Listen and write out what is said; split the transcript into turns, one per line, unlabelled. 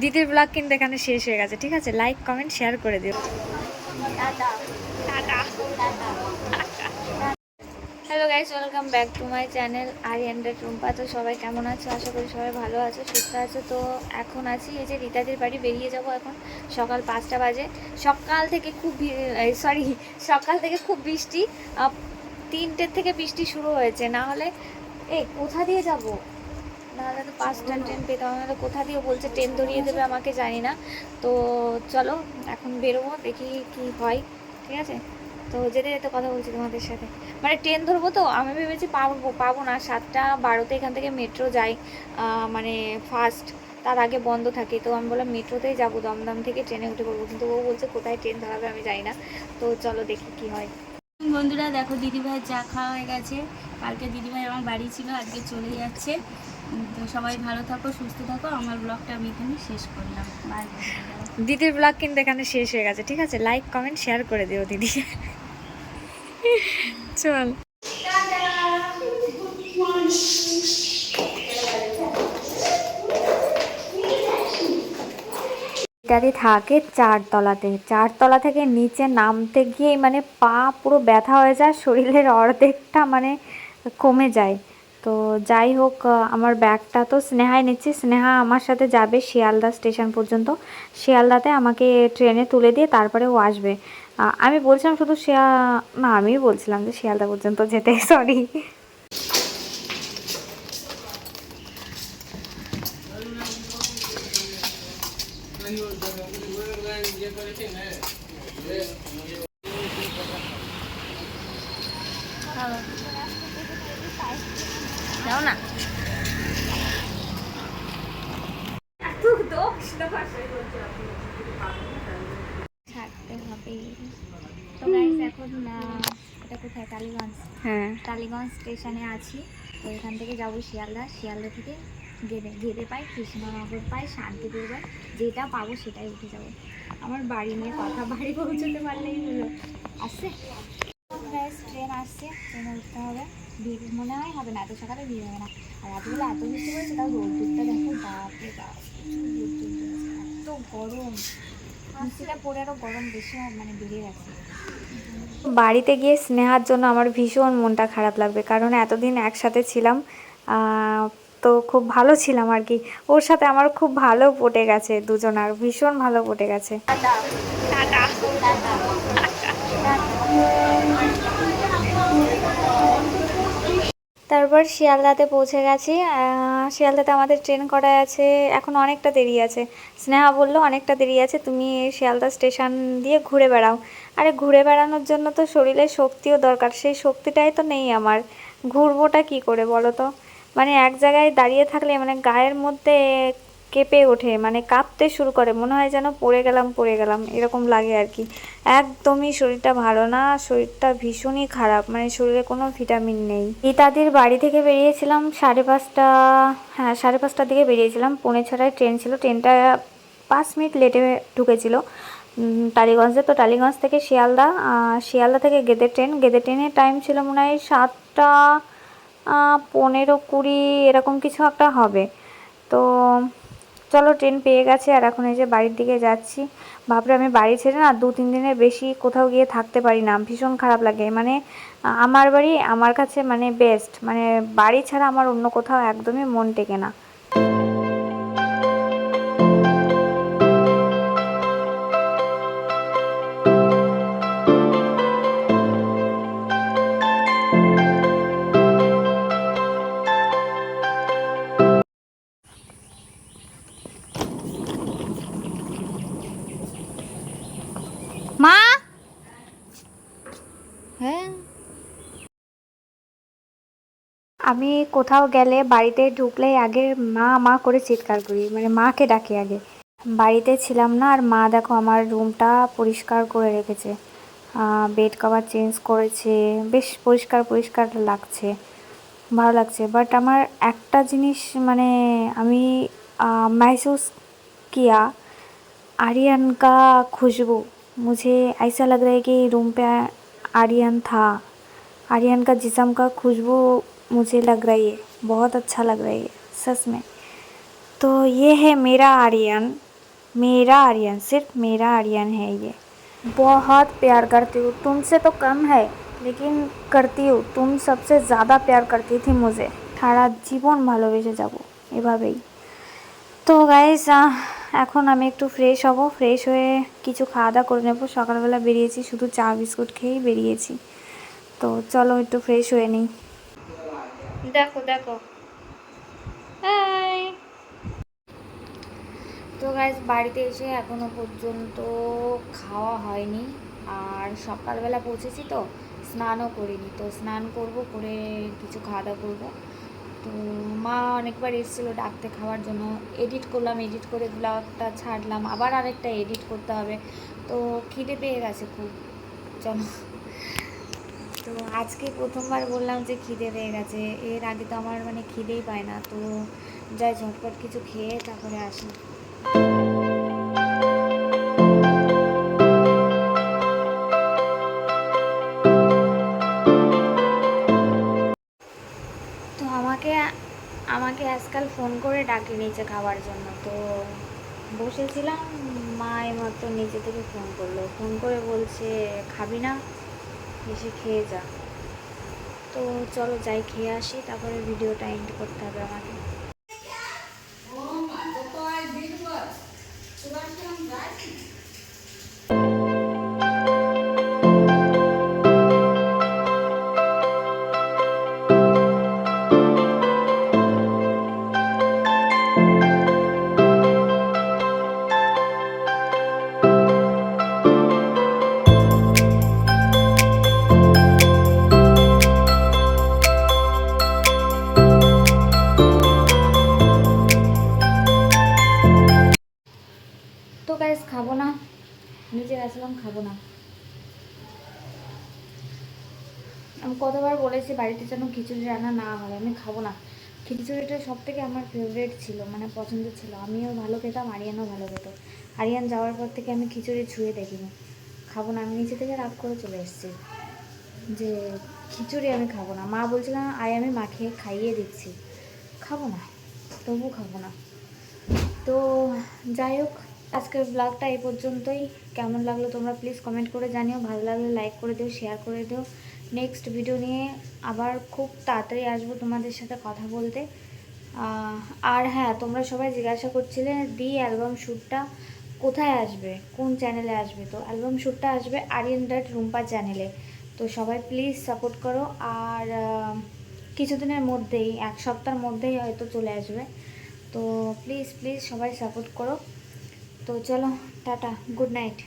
দিদির ব্লগ কিন্তু এখানে শেষ হয়ে গেছে, ঠিক আছে? লাইক কমেন্ট শেয়ার করে দিও। Hello guys, welcome back to my channel Aryan Tumpa. তো সবাই কেমন আছো? আশা করি সবাই ভালো আছো, সুস্থ আছো। তো এখন আছি এই যে রীতাদের বাড়ি, বেরিয়ে যাব এখন। সকাল 5টা বাজে। সকাল থেকে খুব বৃষ্টি। 3টের থেকে বৃষ্টি শুরু হয়েছে। না হলে কোথা দিয়ে যাব? নাহলে তো 5টার ট্রেন পেতাম, নাহলে কোথা দিয়ে বলছে ট্রেন ধরিয়ে দেবে আমাকে, জানি না। তো চলো এখন বেরোবো, দেখি কি হয়, ঠিক আছে? তো যেতে যেতে কথা বলছি তোমাদের সাথে। মানে ট্রেন ধরবো, তো আমি ভেবেছি পাবো না। 7টা 12তে এখান থেকে মেট্রো যাই, মানে ফার্স্ট, তার আগে বন্ধ থাকে। তো আমি বললাম মেট্রোতেই যাবো, দমদম থেকে ট্রেনে উঠে পড়বো। কিন্তু ও বলছে কোথায় ট্রেন ধরাবে আমি জানি না। তো চলো দেখি কি হয়।
বন্ধুরা দেখো, দিদিভাই চা খাওয়া হয়ে গেছে। কালকে দিদিভাই আমার বাড়ি ছিল, আজকে চলে যাচ্ছে। তো সবাই ভালো থাকো, সুস্থ থাকো। আমার ব্লগটা আমি এখানে শেষ করলাম। বাই।
দিদির ব্লগ কিন্তু এখানে শেষ হয়ে গেছে, ঠিক আছে? লাইক কমেন্ট শেয়ার করে দিও দিদি। চল। ইত্যাদি থাকে 4তলাতে। 4তলা থেকে নিচে নামতে গিয়ে মানে পা পুরো ব্যথা হয়ে যায়, শরীরের অর্ধেকটা মানে কমে যায়। তো যাই হোক, আমার ব্যাগটা তো স্নেহাই নিচ্ছে। স্নেহা আমার সাথে যাবে শিয়ালদা স্টেশন পর্যন্ত। শিয়ালদাতে আমাকে ট্রেনে তুলে দিয়ে তারপরে ও আসবে। আমি বলছিলাম শুধু না, আমি বলছিলাম যে শিয়ালদা পর্যন্ত যেতে, সরি।
যাও না।
থাকতে হবে।
তো গাইস এখন এটা কোথায়? টালিগঞ্জ।
হ্যাঁ,
টালিগঞ্জ স্টেশনে আছি। তো এখান থেকে যাবো শিয়ালদা। শিয়ালদা থেকে গেদে পাই, কৃষ্ণনগর পাই, শান্তিপুর পাই, যেটা পাবো সেটাই উঠে যাবো। আমার বাড়ি নিয়ে কথা, বাড়ি পৌঁছতে পারলেই হলো। আসছে গাইস, ট্রেন আসছে, ট্রেনে উঠতে হবে। ভিড় মনে হয় হবে না, এত সকালে ভিড় হবে না। আর রাতবেলা এত বৃষ্টি পড়েছে, তাও রোদ্দুরটা দেখো, বাপরে বাপ, প্রচুর রোদ্দুর পড়েছে, এত গরম। বৃষ্টিটা পড়ে আরও গরম বেশি মানে বেড়ে গেছে।
বাড়িতে গিয়ে স্নেহার জন্য আমার ভীষণ মনটা খারাপ লাগবে, কারণ এতদিন একসাথে ছিলাম। তো খুব ভালো ছিলাম আর কি। ওর সাথে আমার খুব ভালো পটে গেছে, দুজনার ভীষণ ভালো পটে গেছে। তারপর শিয়ালদাতে পৌঁছে গেছি। শিয়ালদাতে আমাদের ট্রেন করা আছে, এখন অনেকটা দেরি আছে। স্নেহা বললো অনেকটা দেরি আছে, তুমি শিয়ালদা স্টেশন দিয়ে ঘুরে বেড়াও। আরে ঘুরে বেড়ানোর জন্য তো শরীরে শক্তিও দরকার, সেই শক্তিটাই তো নেই আমার। ঘুরবোটা কি করে বলো তো? মানে এক জায়গায় দাঁড়িয়ে থাকলে মানে গায়ের মধ্যে কেঁপে ওঠে, মানে কাঁপতে শুরু করে, মনে হয় যেন পড়ে গেলাম এরকম লাগে আর কি। একদমই শরীরটা ভালো না, শরীরটা ভীষণই খারাপ, মানে শরীরে কোনো ভিটামিন নেই। রীতাদির বাড়ি থেকে বেরিয়েছিলাম 5:30, হ্যাঁ 5:30টার দিকে বেরিয়েছিলাম। 5:45 ট্রেন ছিল, ট্রেনটা 5 মিনিট লেটে ঢুকেছিল টালিগঞ্জে। তো টালিগঞ্জ থেকে শিয়ালদা, শিয়ালদা থেকে গেদে ট্রেনের টাইম ছিল মনে হয় 7টা 15-20 এরকম কিছু একটা হবে। তো চলো, ট্রেন পেয়ে গেছে আর এখন এই যে বাড়ির দিকে যাচ্ছি। ভাবলে আমি বাড়ি ছেড়ে না 2-3 দিনের বেশি কোথাও গিয়ে থাকতে পারি না, ভীষণ খারাপ লাগে। মানে আমার বাড়ি আমার কাছে মানে বেস্ট, মানে বাড়ি ছাড়া আমার অন্য কোথাও একদমই মন টেকে না।
মা, হ্যাঁ,
আমি কোথাও গেলে বাড়িতে ঢুকলেই আগে মা মা করে চিৎকার করি, মানে মাকে ডাকি আগে। বাড়িতে ছিলাম না, আর মা দেখো আমার রুমটা পরিষ্কার করে রেখেছে, বেড কভার চেঞ্জ করেছে, বেশ পরিষ্কার পরিষ্কার লাগছে, ভালো লাগছে। বাট আমার একটা জিনিস মানে আমি महसूस किया, आर्यन का खुशबू, मुझे ऐसा लग रहा है कि रूम पे आर्यन था। आर्यन का जिस्म का खुशबू मुझे लग रही है, बहुत अच्छा लग रही है सच में। तो ये है मेरा आर्यन, मेरा आर्यन, सिर्फ मेरा आर्यन है ये। बहुत प्यार करती हूँ, तुमसे तो कम है लेकिन करती हूँ। तुम सबसे ज़्यादा प्यार करती थी मुझे, সারা জীবন ভালোবেসে যাব এভাবেই। তো গাইস এখন আমি একটু ফ্রেশ হব, ফ্রেশ হয়ে কিছু খাওয়া দাওয়া করে নেব। সকালবেলা বেরিয়েছি শুধু চা বিস্কুট খেয়েই বেরিয়েছি, তো চলো একটু ফ্রেশ হয়ে নিই। দেখো দেখো, হাই। তো গাইস বাড়িতে এসে এখনও পর্যন্ত খাওয়া হয়নি, আর সকালবেলা পৌঁছেছি তো স্নানও করিনি। তো স্নান করব, করে কিছু খাওয়া দাওয়া করবো। তো মা অনেকবার এসেছিলো ডাকতে খাওয়ার জন্য, এডিট করলাম, এডিট করে ব্লগটা ছাড়লাম, আবার আরেকটা এডিট করতে হবে। তো খিদে পেয়ে গেছে খুব, চলো। তো আজকে প্রথমবার বললাম যে খিদে পেয়ে গেছে, এর আগে তো আমার মানে খিদেই পায় না। তো যাই ঝটপট কিছু খেয়ে তারপরে আসি। তো আমাকে আমাকে আজকাল ফোন করে ডাকে নিচে খাওয়ার জন্য। তো বসেছিলাম, মা এইমাত্র নিচে থেকে ফোন করলো, ফোন করে বলছে খাবি না, এসে খেয়ে যা। তো চলো যাই, খেয়ে আসি, তারপরে ভিডিওটা এন্ড করতে হবে আমাকে। তো গাইস খাবো না, নিচে গেছিলাম, খাবো না। আমি কতবার বলেছি বাড়িতে যেন খিচুড়ি রান্না না হয়, আমি খাবো না। খিচুড়িটা সব থেকে আমার ফেভারিট ছিল, মানে পছন্দ ছিল। আমিও ভালো খেতাম, আরিয়ানও ভালো খেত। আরিয়ান যাওয়ার পর থেকে আমি খিচুড়ি ছুঁয়ে দেখিনি। খাবো না, আমি নিচে থেকে রাগ করে চলে এসেছি যে খিচুড়ি আমি খাবো না। মা বলছিল আয় আমি মাখিয়ে খাইয়ে দিচ্ছি, খাবো না, তবু খাবো না। তো যাই হোক, আজকের ব্লগটা এই পর্যন্তই। কেমন লাগলো তোমরা প্লিজ কমেন্ট করে জানিও, ভালো লাগলে লাইক করে দিও, শেয়ার করে দিও। নেক্সট ভিডিও নিয়ে আবার খুব তাড়াতাড়ি আসবো তোমাদের সাথে কথা বলতে। আর হ্যাঁ, তোমরা সবাই জিজ্ঞাসা করছিলে দি অ্যালবাম শ্যুটটা কোথায় আসবে, কোন চ্যানেলে আসবে। তো অ্যালবাম শ্যুটটা আসবে আরিয়ান ডট রুম্পা চ্যানেলে। তো সবাই প্লিজ সাপোর্ট করো। আর কিছুদিনের মধ্যেই, এক সপ্তাহের মধ্যেই হয়তো চলে আসবে। তো প্লিজ প্লিজ সবাই সাপোর্ট করো। তো চলো, টাটা, গুড নাইট।